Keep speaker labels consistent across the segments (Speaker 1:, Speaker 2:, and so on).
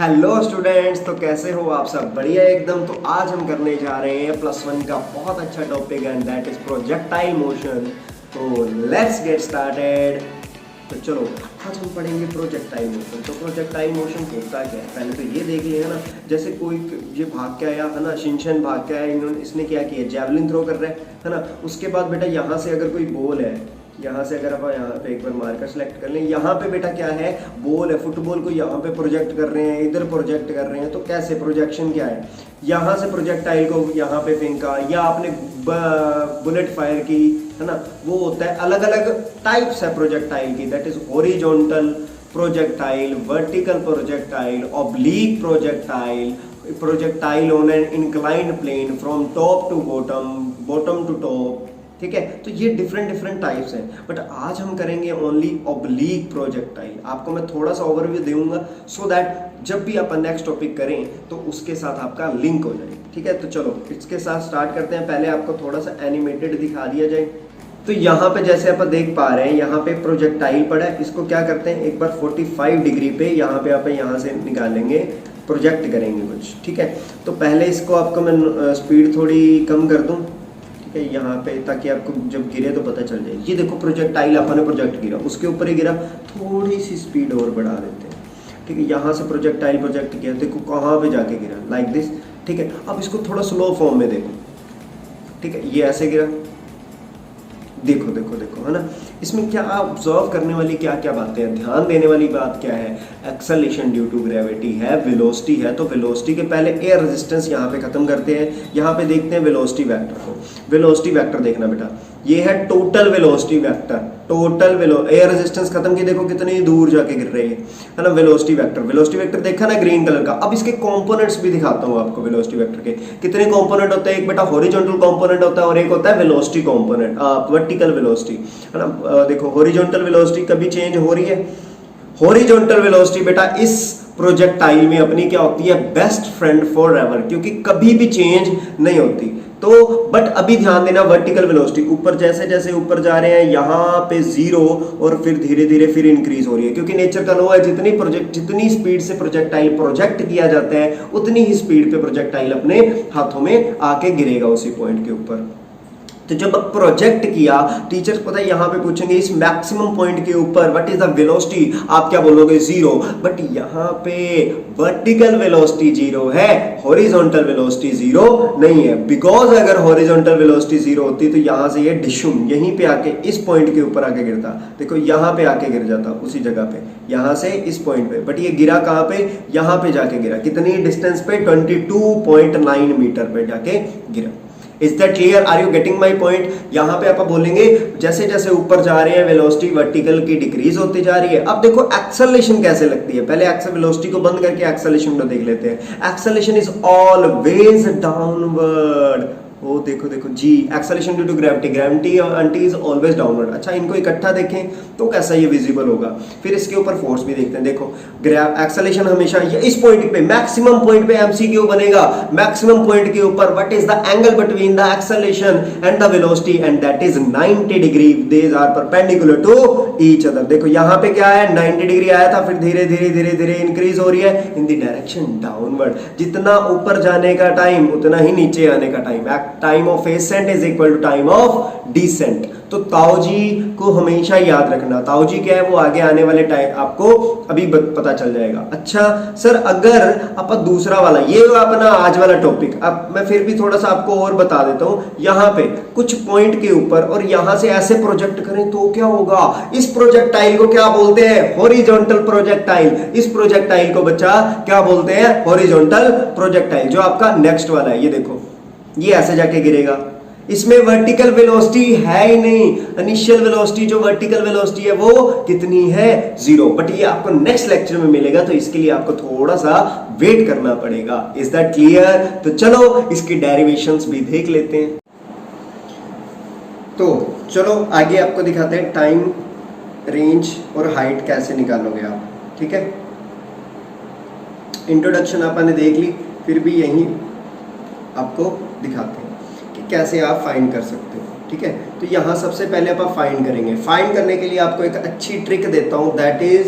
Speaker 1: Hello students, तो कैसे हो आप सब? बढ़िया एकदम। तो आज हम करने जा रहे हैं +1 का बहुत अच्छा topic and that is projectile motion. तो लेट्स गेट स्टार्टेड। तो चलो आज हम पढ़ेंगे प्रोजेक्टाइल मोशन। तो प्रोजेक्टाइल मोशन होता क्या है पहले तो ये देख लिया ना। जैसे कोई ये भाग के आया है ना, शिनचैन भाग के आया, इसने क्या किया, जैवलिन थ्रो कर रहा है ना। उसके बाद बेटा यहाँ से अगर कोई बॉल है, यहाँ से अगर आप यहाँ पे एक बार मार्कर सेलेक्ट कर लें, यहाँ पे बेटा क्या है, बॉल है, फुटबॉल को यहाँ पे प्रोजेक्ट कर रहे हैं, इधर प्रोजेक्ट कर रहे हैं। तो कैसे प्रोजेक्शन क्या है, यहाँ से प्रोजेक्टाइल को यहाँ पे फेंका या आपने बुलेट फायर की, है ना। वो होता है, अलग अलग टाइप्स है प्रोजेक्टाइल की। That is horizontal projectile, vertical projectile, oblique projectile, projectile on an inclined plane from top to bottom, bottom to top. ठीक है, तो ये डिफरेंट टाइप्स हैं, बट आज हम करेंगे ओनली ऑब्लीक प्रोजेक्टाइल। आपको मैं थोड़ा सा ओवरव्यू दूंगा सो दैट जब भी अपन नेक्स्ट टॉपिक करें तो उसके साथ आपका लिंक हो जाए। ठीक है, तो चलो इसके साथ स्टार्ट करते हैं। पहले आपको थोड़ा सा एनिमेटेड दिखा दिया जाए। तो यहाँ पे जैसे आप देख पा रहे हैं, यहाँ पे प्रोजेक्टाइल पड़ा है। इसको क्या करते हैं, एक बार 45 डिग्री पे यहाँ पे आप यहाँ से निकालेंगे, प्रोजेक्ट करेंगे कुछ। ठीक है, तो पहले इसको आपको मैं स्पीड थोड़ी कम कर दूँ, यहाँ पे, ताकि आपको जब गिरे तो पता चल जाए। ये देखो प्रोजेक्टाइल अपने प्रोजेक्ट गिरा, उसके ऊपर ही गिरा। थोड़ी सी स्पीड और बढ़ा देते हैं। ठीक है, यहाँ से प्रोजेक्टाइल प्रोजेक्ट किया, देखो कहाँ पे जाके गिरा, लाइक दिस। ठीक है, अब इसको थोड़ा स्लो फॉर्म में देखो। ठीक है, ये ऐसे गिरा, देखो देखो देखो, है ना। इसमें क्या ऑब्जर्व करने वाली क्या क्या बातें हैं, ध्यान देने वाली बात क्या है, एक्सेलेरेशन ड्यू टू ग्रेविटी है, वेलोसिटी है। तो वेलोसिटी के पहले एयर रेजिस्टेंस यहाँ पे खत्म करते हैं। यहाँ पे देखते हैं वेलोसिटी वेक्टर को। वेलोसिटी वेक्टर देखना बेटा, ये है total velocity vector. Total air resistance खत्म की, देखो कितनी दूर जाके गिर रही है ना। वेलोसिटी वेक्टर, वेलोसिटी वेक्टर देखा ना ग्रीन कलर का। अब इसके कंपोनेंट्स भी दिखाता हूँ आपको। वेलोसिटी वेक्टर के कितने कंपोनेंट होते हैं, एक बेटा हॉरिजॉन्टल कंपोनेंट होता है और एक होता है वेलोसिटी कंपोनेंट, वर्टिकल वेलोसिटी, है ना। देखो हॉरिजॉन्टल वेलोसिटी कभी चेंज हो रही है। हॉरिजॉन्टल वेलोसिटी बेटा इस प्रोजेक्टाइल में अपनी क्या होती है, बेस्ट फ्रेंड फॉर एवर, क्योंकि कभी भी चेंज नहीं होती। तो बट अभी ध्यान देना, वर्टिकल वेलोसिटी ऊपर जैसे जैसे ऊपर जा रहे हैं, यहाँ पे 0 और फिर धीरे धीरे फिर इंक्रीज हो रही है, क्योंकि नेचर का लॉ है, जितनी स्पीड से प्रोजेक्टाइल प्रोजेक्ट किया जाता है उतनी ही स्पीड पे प्रोजेक्टाइल अपने हाथों में आके गिरेगा उसी पॉइंट के ऊपर। तो जब प्रोजेक्ट किया, टीचर्स पता है यहाँ पे पूछेंगे इस मैक्सिमम पॉइंट के ऊपर व्हाट इज द वेलोसिटी, आप क्या बोलोगे 0। बट यहाँ पे वर्टिकल वेलोसिटी 0 है, हॉरिजॉन्टल वेलोसिटी 0 नहीं है। बिकॉज अगर हॉरिजॉन्टल वेलोसिटी 0 होती तो यहाँ से ये डिशुम यहीं पे आके इस पॉइंट के ऊपर आके गिरता। देखो यहाँ पे आके गिर जाता उसी जगह पे, यहाँ से इस पॉइंट पे। बट ये गिरा कहाँ पे, यहाँ पे जाके गिरा। कितनी डिस्टेंस पे, 22.9 मीटर पे जाके गिरा। Is that clear, are you getting my point. यहाँ पे आप बोलेंगे जैसे जैसे ऊपर जा रहे हैं वेलोसिटी वर्टिकल की डिक्रीज होती जा रही है। अब देखो एक्सेलरेशन कैसे लगती है, पहले वेलोसिटी को बंद करके एक्सेलरेशन को देख लेते हैं। Acceleration is always downward. वो देखो देखो जी, acceleration due to gravity, gravity is always downward. अच्छा, इनको इकट्ठा देखें तो कैसा ये विजिबल होगा। फिर इसके ऊपर फोर्स भी देखते हैं। देखो एक्सेलरेशन हमेशा इस पॉइंट पे, मैक्सिमम पॉइंट पे एमसीक्यू बनेगा। मैक्सिमम पॉइंट के ऊपर what is the angle between the acceleration and the velocity, and that is 90 degree. These are perpendicular to each other. देखो यहाँ पे क्या है, 90 डिग्री आया था, फिर धीरे धीरे धीरे धीरे इंक्रीज हो रही है इन द डायरेक्शन डाउनवर्ड। जितना ऊपर जाने का टाइम उतना ही नीचे आने का time. Time of ascent is equal to time of descent. तो ताऊ जी को हमेशा याद रखना। ताऊ जी क्या है, वो आगे आने वाले टाइम आपको अभी पता चल जाएगा। अच्छा सर, अगर आप दूसरा वाला, ये अपना आज वाला टॉपिक, अब मैं फिर भी थोड़ा सा आपको और बता देता हूं। यहाँ पे कुछ पॉइंट के ऊपर और यहां से ऐसे प्रोजेक्ट करें तो क्या होगा, इस प्रोजेक्टाइल को क्या बोलते हैं, हॉरिजॉन्टल प्रोजेक्टाइल। इस प्रोजेक्टाइल को बच्चा क्या बोलते हैं, हॉरिजॉन्टल प्रोजेक्टाइल। जो आपका नेक्स्ट वाला है, ये देखो ये ऐसे जाके गिरेगा। इसमें वर्टिकल वेलोसिटी है ही नहीं। इनिशियल वेलोसिटी जो वर्टिकल वेलोसिटी है वो कितनी है, 0। बट ये आपको नेक्स्ट लेक्चर में मिलेगा, तो इसके लिए आपको थोड़ा सा वेट करना पड़ेगा। Is that clear. तो चलो इसकी डेरिवेशंस भी देख लेते हैं। तो चलो आगे आपको दिखाते हैं टाइम, रेंज और हाइट कैसे निकालोगे आप। ठीक है, इंट्रोडक्शन आपने देख ली, फिर भी यही आपको दिखाते हैं कि कैसे आप फाइंड कर सकते हो। ठीक है, तो यहाँ सबसे पहले आप फाइंड करेंगे। फाइंड करने के लिए आपको एक अच्छी ट्रिक देता हूँ, दैट इज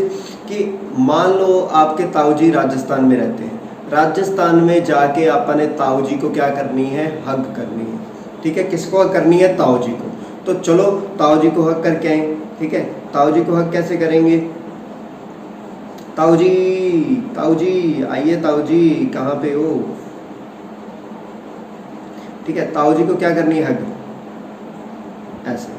Speaker 1: कि मान लो आपके ताऊ जी राजस्थान में रहते हैं, राजस्थान में जाके आपने ताऊ जी को क्या करनी है, हग करनी है, ठीक है। किसको हग करनी है, ताऊ जी को। तो चलो ताऊ जी को हग करके आए, ठीक है। ताऊ जी को हग कैसे करेंगे, ताऊ जी आइए, ताऊ जी कहाँ पे हो, ठीक है। ताऊ जी को क्या करनी है, हग, ऐसे।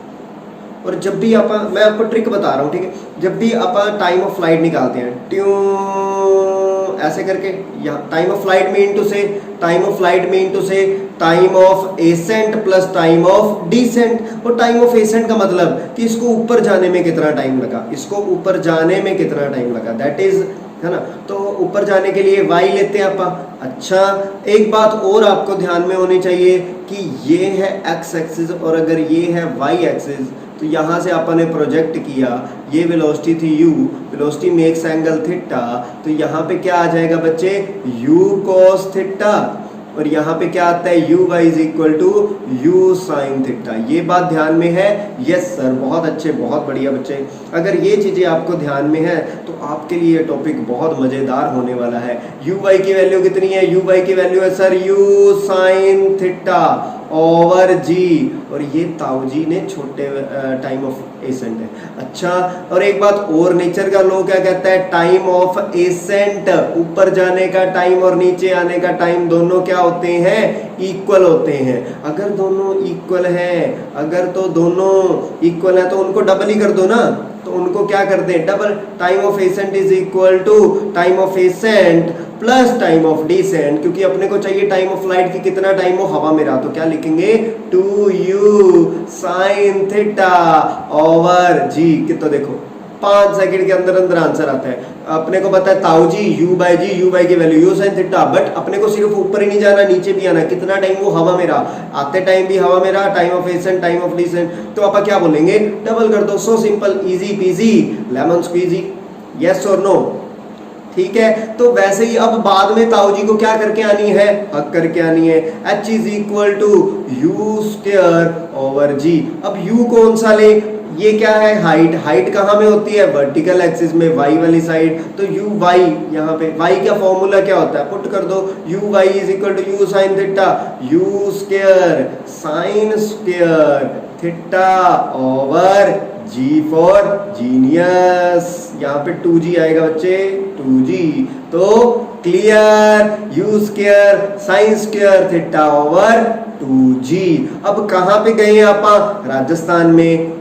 Speaker 1: और जब भी आप, मैं आपको ट्रिक बता रहा हूँ, ठीक है, जब भी आप टाइम ऑफ फ्लाइट निकालते हैं, ट्यूं ऐसे करके, यहाँ टाइम ऑफ फ्लाइट में इनटू से, टाइम ऑफ फ्लाइट में इनटू से time of ascent plus time of descent. और टाइम ऑफ एसेंट का मतलब कि इसको ऊपर जाने में कितना टाइम लगा, इसको ऊपर जाने में कितना टाइम लगा, दैट इज, है ना। तो ऊपर जाने के लिए y लेते हैं आप। अच्छा, एक बात और आपको ध्यान में होनी चाहिए कि ये है x एक्सिस और अगर ये है y एक्सिस, तो यहाँ से आपने प्रोजेक्ट किया, ये वेलोसिटी थी u, velocity makes angle theta, तो यहाँ पे क्या आ जाएगा बच्चे, u cos थीटा, और यहाँ पे क्या आता है, u y is equal to u sine theta. ये बात ध्यान में है, यस सर, बहुत अच्छे, बहुत बढ़िया बच्चे। अगर ये चीजें आपको ध्यान में है तो आपके लिए ये टॉपिक बहुत मजेदार होने वाला है। u y की वैल्यू कितनी है, u y की वैल्यू है sir u sine theta over g, और ये ताऊ जी ने छोटे टाइम ऑफ एसेंट है। अच्छा, और एक बात और, नेचर का लॉ क्या कहता है, टाइम ऑफ एसेंट, ऊपर जाने का टाइम और नीचे आने का टाइम दोनों क्या होते हैं, इक्वल होते हैं। अगर दोनों इक्वल हैं, अगर तो दोनों इक्वल है तो उनको डबल ही कर दो ना, तो उनको क्या करते हैं, double. Time of ascent is equal to time of ascent plus time of descent, क्योंकि अपने को चाहिए टाइम ऑफ फ्लाइट की कितना टाइम हो हवा में रहा, तो क्या लिखेंगे 2u sign theta over g। कितना देखो 5 सेकंड के अंदर अंदर आंसर आता है। अपने को पता है ताऊ जी u बाय की value u sine theta, but अपने को सिर्फ ऊपर ही नहीं जाना, नीचे भी आना। कितना टाइम वो हवा में रहा, आते टाइम भी हवा में रहा, time of ascent time of descent, तो आप क्या बोलेंगे, डबल कर दो। So simple, easy peasy lemon squeezy, yes और नो, ठीक है। तो वैसे ही अब बाद में ताऊ जी को क्या करके आनी है, हग करके आनी है। h is equal to u square over g. अब u कौन सा ले, ये क्या है, हाइट, हाइट कहाँ में होती है, वर्टिकल एक्सिस में, y वाली साइड, तो u y, यहाँ पे y का फॉर्मूला क्या होता है, पुट कर दो, u y is equal to u sine theta, u square sine square theta over g for genius. यहाँ पे 2g आएगा बच्चे, 2g। तो clear, u square sine square theta over 2g। अब कहाँ पे गए हैं आप, राजस्थान में।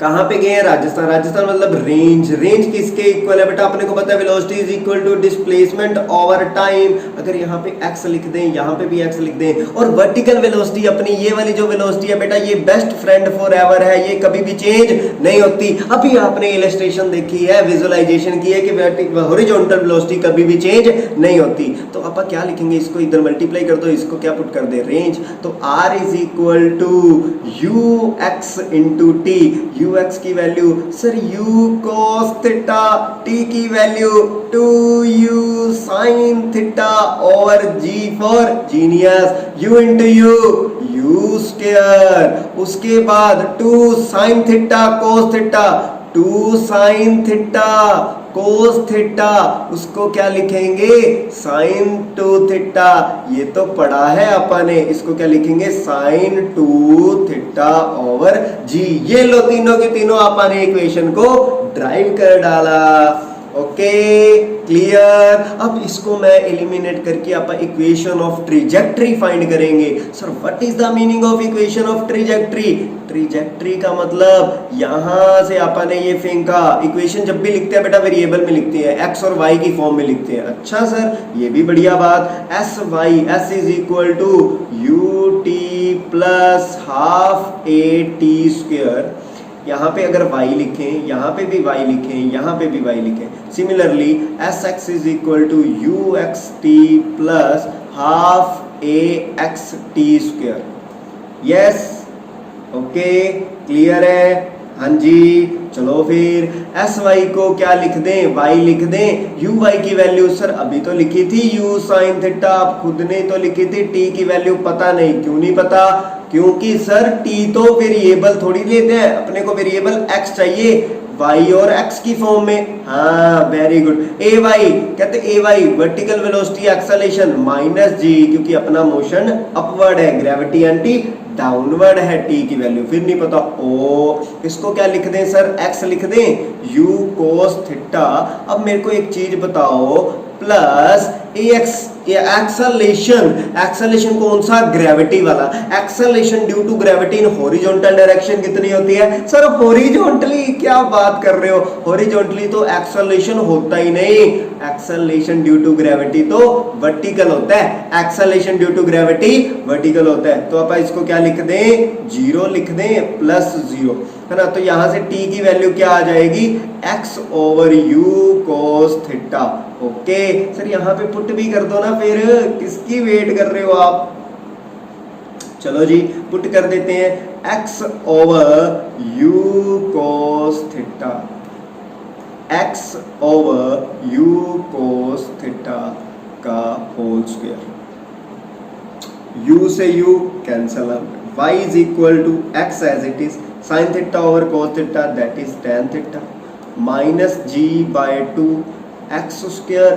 Speaker 1: कहाँ पे गए हैं, राजस्थान। राजस्थान मतलब रेंज, रेंज किसके इक्वल है बेटा, अपने को पता है velocity is equal to displacement over time. अगर यहाँ पे x लिख दें, यहाँ पे भी x लिख दें, और वर्टिकल वेलोसिटी अपनी ये वाली जो वेलोसिटी है बेटा, ये बेस्ट फ्रेंड फॉर एवर है, ये कभी भी चेंज नहीं होती। अभी आपने इलस्ट्रेशन देखी है, विजुअलाइजेशन की है कि हॉरिजॉन्टल वेलोसिटी कभी भी चेंज नहीं होती। तो आप क्या लिखेंगे, इसको इधर मल्टीप्लाई कर दो, इसको क्या पुट कर दे, रेंज। तो r is equal to u x into t. U x की value sir u cos theta, t की वैल्यू 2u sin थीटा और g for genius, u into u square, उसके बाद 2 sin theta cos theta, 2 sin theta cos theta, उसको क्या लिखेंगे, sin 2 theta. ये तो पढ़ा है अपने, इसको क्या लिखेंगे, sin 2 थीटा ओवर जी। ये लो तीनों के तीनों अपने इक्वेशन को ड्राइव कर डाला। Okay clear. अब इसको मैं एलिमिनेट करके आप इक्वेशन ऑफ ट्रिजेक्ट्री फाइंड करेंगे। Sir what is the meaning of equation of trajectory. Trajectory का मतलब यहां से आपने ये फेंका। इक्वेशन जब भी लिखते हैं बेटा वेरिएबल में लिखते हैं, एक्स और वाई की फॉर्म में लिखते हैं। अच्छा सर ये भी बढ़िया बात। S y, s is equal to u t plus half a t square. यहाँ पे अगर y लिखें, यहाँ पे भी y लिखें, यहाँ पे भी y लिखें। Similarly s x is equal to u x t plus half a x t square. Yes okay clear है, हाँ जी। चलो फिर एस वाई को क्या लिख दें, y लिख दें। यू वाई की वैल्यू सर अभी तो लिखी थी u साइन थीटा, आप खुद ने तो लिखी थी। t की वैल्यू पता नहीं, क्यों नहीं पता, क्योंकि सर t तो वेरिएबल थोड़ी लेते हैं, अपने को वेरिएबल x चाहिए। वाई और एक्स की फॉर्म में। हाँ वेरी गुड। ए वाई कहते a y vertical velocity acceleration minus g, क्योंकि अपना मोशन अपवर्ड है, ग्रेविटी एंटी डाउनवर्ड है, टी की वैल्यू फिर नहीं पता। ओ इसको क्या लिख दें सर, एक्स लिख दें, यू कोस थीटा। अब मेरे को एक चीज बताओ, plus a x acceleration, acceleration कौन सा, ग्रेविटी वाला। Acceleration due to gravity in horizontal direction कितनी होती है सर, हॉरिजॉन्टली, क्या बात कर रहे हो, हॉरिजॉन्टली तो एक्सेलरेशन होता ही नहीं, एक्सेलरेशन ड्यू टू ग्रेविटी तो वर्टिकल होता है, acceleration due to gravity vertical होता है। तो आप इसको क्या लिख दें, जीरो लिख दें, प्लस जीरो, है ना। तो यहां से t की वैल्यू क्या आ जाएगी, x over u cos theta. Okay sir यहां पे पुट भी कर दो ना, फिर किसकी वेट कर रहे हो आप। चलो जी पुट कर देते हैं, x over u cos theta, x over u cos theta का होल स्क्वायर, u से u cancel out, y is equal to x as it is sin theta over cos theta that is tan theta minus g by 2 x square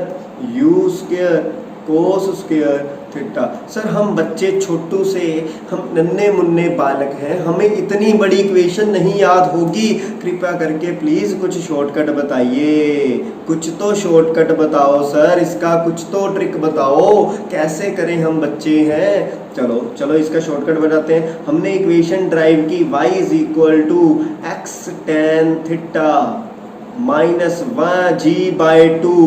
Speaker 1: u square cos square theta. Sir हम बच्चे छोटू से, हम नन्हे मुन्ने बालक हैं, हमें इतनी बड़ी इक्वेशन नहीं याद होगी, कृपया करके प्लीज कुछ शॉर्टकट बताइए, कुछ तो शॉर्टकट बताओ सर, इसका कुछ तो ट्रिक बताओ, कैसे करें, हम बच्चे हैं। चलो चलो इसका शॉर्टकट बताते हैं। हमने इक्वेशन ड्राइव की y is equal to x tan theta minus g by 2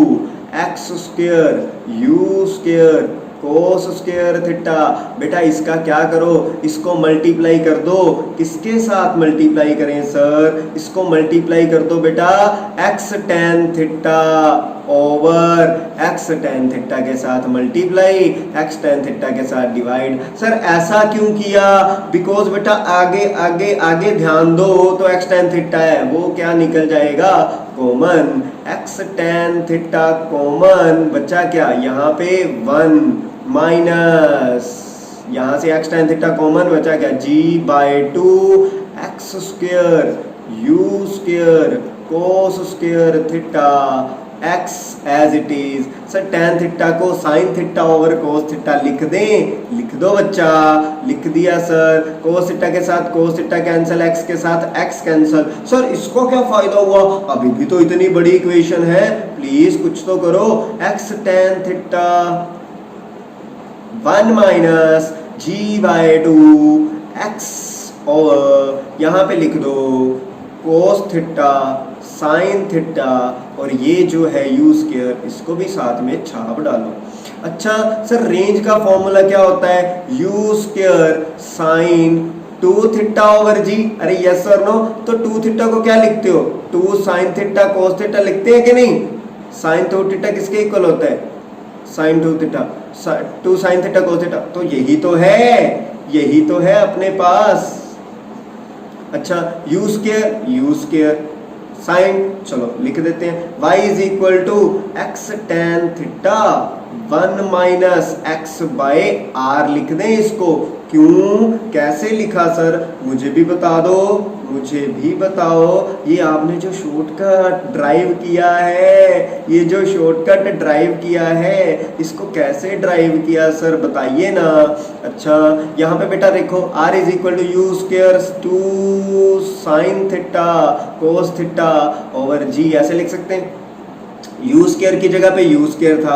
Speaker 1: x square u square cos square theta. बेटा इसका क्या करो, इसको मल्टीप्लाई कर दो, किसके साथ मल्टीप्लाई करें सर, इसको मल्टीप्लाई कर दो बेटा x tan theta over x tan theta के साथ मल्टीप्लाई, एक्स टेन थीटा के साथ डिवाइड। सर ऐसा क्यों किया, बिकॉज बेटा आगे आगे आगे ध्यान दो तो एक्स टेन थीटा है, वो क्या निकल जाएगा, common, x tan theta common, बचा क्या यहाँ पे 1 माइनस, यहां से एक्स टेन थीटा कॉमन, बचा क्या g by 2 x square u square cos square theta x as it is. Sir tan theta को sine theta over cos theta लिख दें, लिख दो बच्चा, लिख दिया सर, कोस थीटा के साथ कोस थीटा कैंसिल, x के साथ x कैंसिल। सर इसको क्या फायदा हुआ, अभी भी तो इतनी बड़ी इक्वेशन है, प्लीज कुछ तो करो, x tan theta 1 minus g by 2 x over, यहां पे लिख दो कोस थीटा साइन थीटा, और ये जो है यू स्क्वायर, इसको भी साथ में छाप डालो। अच्छा सर रेंज का फॉर्मूला क्या होता है, u square sine 2 theta over g, अरे यस और नो, तो 2 थीटा को क्या लिखते हो, 2 साइन थीटा कोस थीटा लिखते हैं कि नहीं, साइन 2 थीटा किसके इक्वल होता है, sine 2 theta, 2 sine theta cos theta, तो यही तो है, यही तो है अपने पास। अच्छा यू स्क्वायर साइन, चलो लिख देते हैं, y is equal to x tan theta 1 minus x by r लिख दें इसको। क्यों, कैसे लिखा सर, मुझे भी बता दो, मुझे भी बताओ। ये आपने जो शॉर्टकट ड्राइव किया है, ये जो शॉर्टकट ड्राइव किया है, इसको कैसे ड्राइव किया सर बताइए ना। अच्छा यहाँ पे बेटा देखो r is equal to u square 2 sine theta cos theta over g, ऐसे लिख सकते हैं। यू स्क्वायर की जगह पे यू स्क्वायर था,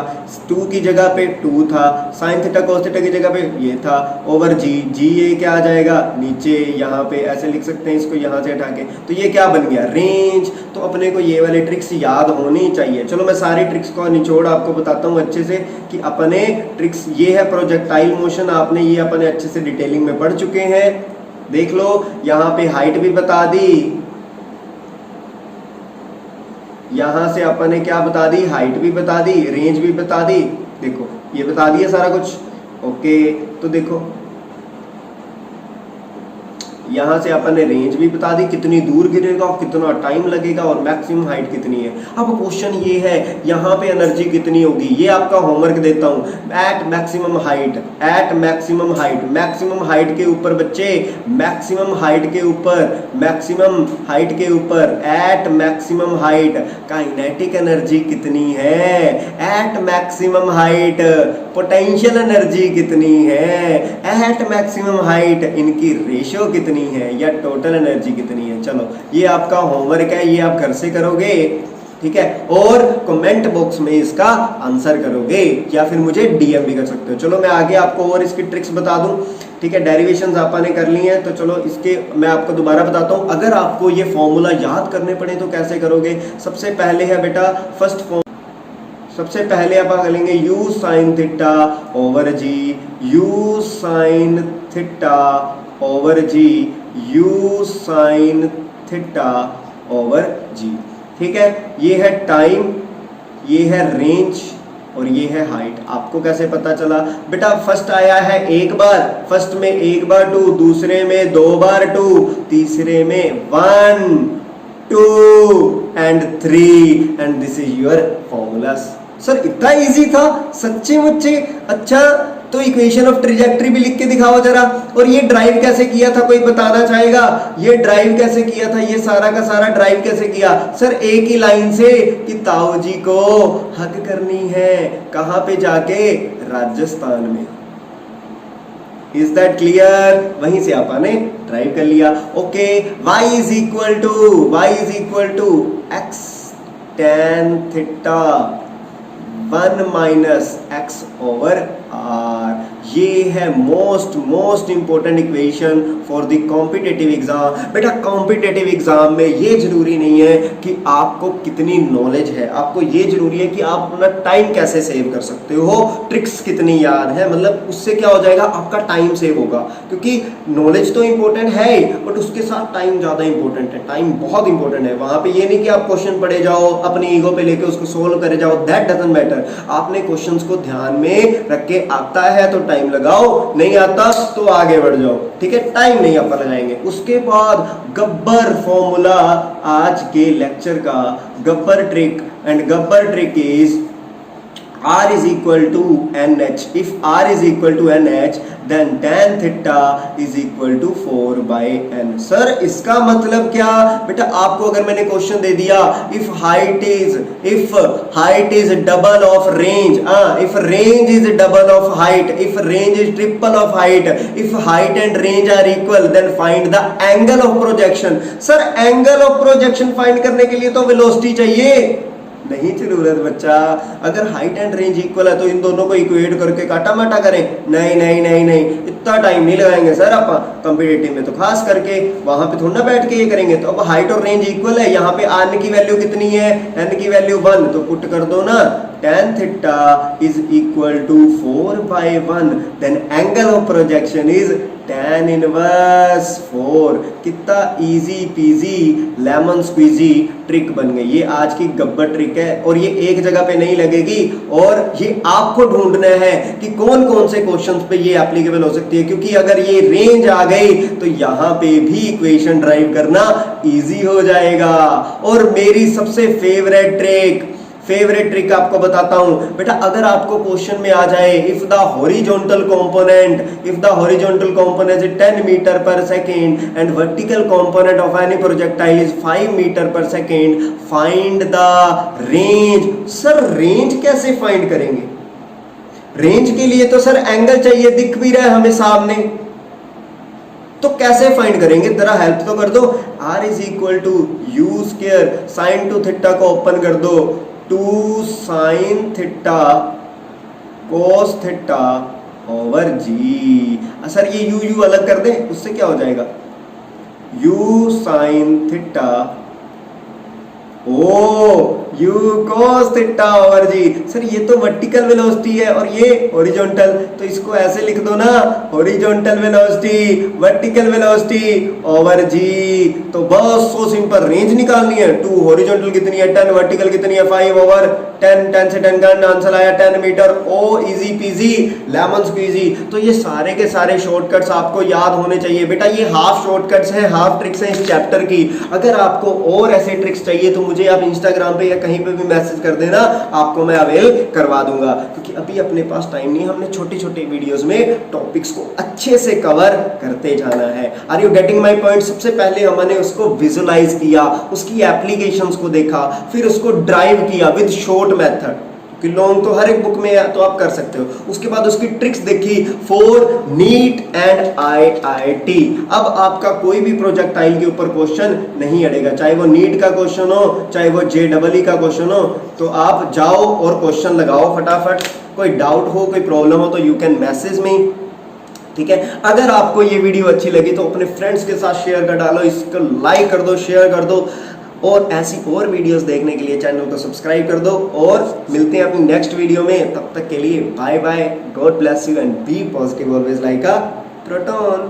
Speaker 1: 2 की जगह पे 2 था, साइन थीटा कोस थीटा की जगह पे ये था, ओवर जी, ये क्या आ जाएगा नीचे, यहाँ पे ऐसे लिख सकते हैं इसको, यहाँ से हटा के, तो ये क्या बन गया, रेंज। तो अपने को ये वाले ट्रिक्स याद होनी चाहिए। चलो मैं सारी ट्रिक्स को निचोड़ आपको बताता हूँ अच्छे से, कि अपने ट्रिक्स ये है प्रोजेक्टाइल मोशन, आपने ये अपने अच्छे से डिटेलिंग में पढ़ चुके हैं। देख लो यहाँ पे हाइट भी बता दी, यहां से अपन ने क्या बता दी, हाइट भी बता दी, रेंज भी बता दी, देखो ये बता दिया सारा कुछ। ओके तो देखो यहाँ से अपन ने रेंज भी बता दी कितनी दूर गिरेगा और कितना टाइम लगेगा और मैक्सिमम हाइट कितनी है। अब क्वेश्चन ये है यहाँ पे एनर्जी कितनी होगी, ये आपका होमवर्क देता हूँ। At maximum height, at maximum height, maximum height के ऊपर बच्चे, मैक्सिमम हाइट के ऊपर, मैक्सिमम हाइट के ऊपर, at maximum height kinetic energy कितनी है, at maximum height potential energy कितनी है, एट मैक्सिमम हाइट इनकी रेशियो कितनी है या टोटल एनर्जी कितनी है। चलो ये आपका होमवर्क है, ये आप घर से करोगे, ठीक है, और कमेंट बॉक्स में इसका आंसर करोगे या फिर मुझे डीएम भी कर सकते हो। चलो मैं आगे आपको और इसकी ट्रिक्स बता दूं, ठीक है। डेरिवेशंस आपने कर ली हैं तो चलो इसके मैं आपको दोबारा बताता हूं। अगर आपको ये फॉर्मूला याद करने पड़े तो कैसे करोगे। सबसे पहले है बेटा फर्स्ट फॉर्म, सबसे पहले आप करेंगे u sin थीटा ओवर जी, u sin थीटा ओवर जी, u sin थीटा ओवर जी, ठीक है। ये है टाइम, ये है रेंज और ये है हाइट। आपको कैसे पता चला बेटा, फर्स्ट आया है एक बार, फर्स्ट में एक बार 2, दूसरे में 2 बार 2, तीसरे में 1 2 and 3 and this is your formulas। Sir इतना इजी था सच्चे मुच्चे। अच्छा तो इक्वेशन ऑफ ट्रेजेक्टरी भी लिख के दिखाओ जरा। और ये ड्राइव कैसे किया था कोई बताना चाहेगा, ये ड्राइव कैसे किया था, ये सारा का सारा ड्राइव कैसे किया। सर एक ही लाइन से कि ताऊ जी को हग करनी है, कहां पे जाके, राजस्थान में। Is that clear. वहीं से आपने ड्राइव कर लिया। Okay, y is equal to x tan theta 1 minus x over r. ये है most important equation for the competitive exam. बेटा कॉम्पिटिटिव एग्जाम में ये जरूरी नहीं है कि आपको कितनी नॉलेज है, आपको ये जरूरी है कि आप अपना टाइम कैसे सेव कर सकते हो, ट्रिक्स कितनी याद है। मतलब उससे क्या हो जाएगा, आपका टाइम सेव होगा। क्योंकि नॉलेज तो इंपॉर्टेंट है ही, बट उसके साथ टाइम ज्यादा इंपॉर्टेंट है। टाइम बहुत इंपॉर्टेंट है। वहां पे ये नहीं कि आप क्वेश्चन पढ़े जाओ, अपनी ईगो पे लेके उसको सोल्व करे जाओ, दैट डजंट मैटर। आपने क्वेश्चंस को ध्यान में रख के, आता है तो टाइम लगाओ, नहीं आता तो आगे बढ़ जाओ, ठीक है। टाइम नहीं अपन लगाएंगे। उसके बाद गब्बर फॉर्मूला, आज के लेक्चर का Gabbar trick, and Gabbar trick is R is equal to NH. If R is equal to NH, then tan theta is equal to 4 by N. Sir इसका मतलब क्या बेटा, आपको अगर मैंने क्वेश्चन दे दिया if height is double of range, if range is double of height, if range is triple of height, if height and range are equal, then find the angle of projection। Sir angle of projection find करने के लिए तो velocity चाहिए, नहीं जरूरत बच्चा। अगर height and range equal है तो इन दोनों को इक्वेट करके काटा माटा करें, नहीं नहीं नहीं नहीं, इतना टाइम नहीं लगाएंगे सर। आप कंपीटिटिव में तो खास करके वहां पे थोड़ा ना बैठ के ये करेंगे। तो अब हाइट और रेंज इक्वल है, यहाँ पे n की वैल्यू कितनी है, n की वैल्यू 1, तो पुट कर दो ना, tan theta is equal to 4 by 1, then angle of projection is tan inverse 4। कितना easy peasy lemon squeezy trick बन गई। ये आज की गब्बर ट्रिक है और ये एक जगह पे नहीं लगेगी, और ये आपको ढूंढना है कि कौन कौन से क्वेश्चंस पे ये एप्लीकेबल हो सकती है। क्योंकि अगर ये रेंज आ गई तो यहाँ पे भी इक्वेशन ड्राइव करना इजी हो जाएगा। और मेरी सबसे फेवरेट ट्रिक आपको बताता हूं बेटा, अगर आपको क्वेश्चन में आ जाए if the horizontal component is 10 metre per second and vertical component of any projectile is 5 metre per second, find the range. Sir range कैसे फाइंड करेंगे, रेंज के लिए तो सर एंगल चाहिए, दिख भी रहा है हमें सामने, तो कैसे फाइंड करेंगे, जरा हेल्प तो कर दो। R is equal to u square, sine two theta को ओपन कर दो, 2 sin theta cos theta over g. Sir ये यू अलग कर दें, उससे क्या हो जाएगा, u sin थीटा ओ cos theta over g. Sir ये तो वर्टिकल वेलोसिटी है और ये हॉरिजॉन्टल, तो इसको ऐसे लिख दो ना, horizontal velocity vertical velocity over g. तो बस सो सिंपल, रेंज निकालनी है, 2 हॉरिजॉन्टल कितनी है 10, वर्टिकल कितनी है 5 ओवर 10, 10 से 10 का आंसर आया 10 मीटर। ओ इजी पीजी लेमन स्क्वीजी। तो ये सारे के सारे शॉर्टकट्स आपको याद होने चाहिए बेटा। ये हाफ शॉर्टकट्स हैं, हाफ ट्रिक्स हैं इस चैप्टर की। अगर आपको और ऐसे ट्रिक्स चाहिए तो मुझे आप इंस्टाग्राम पे या कहीं पे भी मैसेज कर देना, आपको मैं अवेल करवा दूंगा। क्योंकि अभी अपने पास टाइम नहीं, हमने छोटे छोटे वीडियोस में टॉपिक्स को अच्छे से कवर करते जाना है। Are you getting my point? सबसे पहले हमने उसको विजुलाइज किया, उसकी एप्लीकेशंस को देखा, फिर उसको ड्राइव किया विद शॉर्ट मेथड, कि लॉन्ग तो हर एक बुक में है तो आप कर सकते हो। उसके बाद उसकी ट्रिक्स देखी फॉर नीट एंड IIT। अब आपका कोई भी प्रोजेक्टाइल के ऊपर क्वेश्चन नहीं अड़ेगा, चाहे वो नीट का क्वेश्चन हो, चाहे वो JEE का क्वेश्चन हो, तो आप जाओ और क्वेश्चन लगाओ फटाफट। कोई डाउट हो, कोई प्रॉब्लम हो तो यू कैन मैसेज मी, ठीक है। अगर आपको ये वीडियो अच्छी लगी तो अपने फ्रेंड्स के साथ शेयर कर डालो, इसको लाइक कर दो, शेयर कर दो, और ऐसी और वीडियोस देखने के लिए चैनल को सब्सक्राइब कर दो। और मिलते हैं अपनी नेक्स्ट वीडियो में, तब तक के लिए bye bye, god bless you and be positive always like a proton.